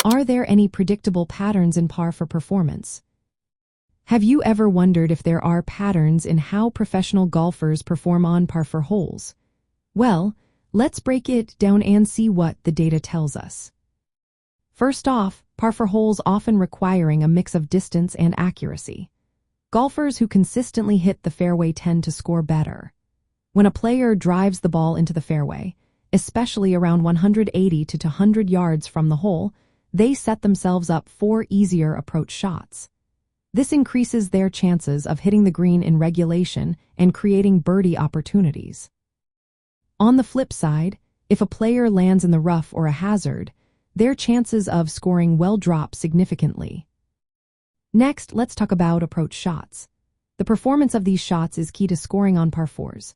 Are there any predictable patterns in par for performance? Have you ever wondered if there are patterns in how professional golfers perform on par for holes? Well, let's break it down and see what the data tells us. First off, par for holes often requiring a mix of distance and accuracy. Golfers who consistently hit the fairway tend to score better. When a player drives the ball into the fairway, especially around 180 to 200 yards from the hole, they set themselves up for easier approach shots. This increases their chances of hitting the green in regulation and creating birdie opportunities. On the flip side, if a player lands in the rough or a hazard, their chances of scoring will drop significantly. Next, let's talk about approach shots. The performance of these shots is key to scoring on par fours.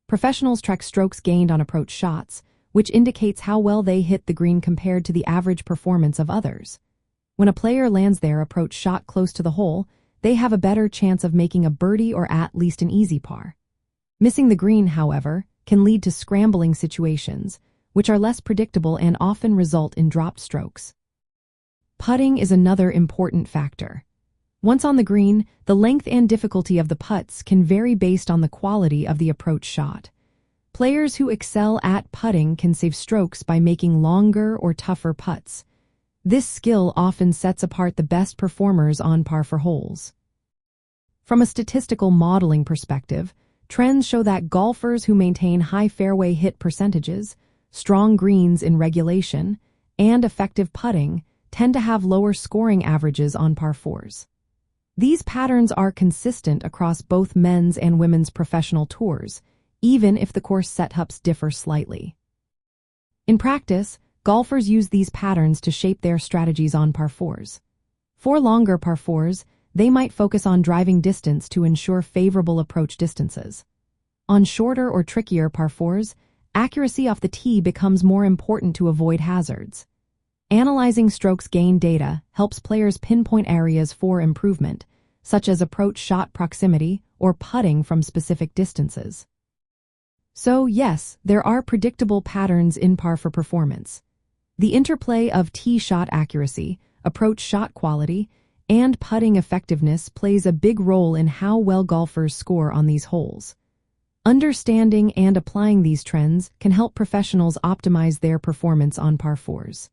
Professionals track strokes gained on approach shots, which indicates how well they hit the green compared to the average performance of others. When a player lands their approach shot close to the hole, they have a better chance of making a birdie or at least an easy par. Missing the green, however, can lead to scrambling situations, which are less predictable and often result in dropped strokes. Putting is another important factor. Once on the green, the length and difficulty of the putts can vary based on the quality of the approach shot. Players who excel at putting can save strokes by making longer or tougher putts. This skill often sets apart the best performers on par for holes. From a statistical modeling perspective, trends show that golfers who maintain high fairway hit percentages, strong greens in regulation, and effective putting tend to have lower scoring averages on par fours. These patterns are consistent across both men's and women's professional tours, even if the course setups differ slightly. In practice, golfers use these patterns to shape their strategies on par fours. For longer par fours, they might focus on driving distance to ensure favorable approach distances. On shorter or trickier par fours, accuracy off the tee becomes more important to avoid hazards. Analyzing strokes gained data helps players pinpoint areas for improvement, such as approach shot proximity or putting from specific distances. So yes, there are predictable patterns in par for performance. The interplay of tee shot accuracy, approach shot quality, and putting effectiveness plays a big role in how well golfers score on these holes. Understanding and applying these trends can help professionals optimize their performance on par fours.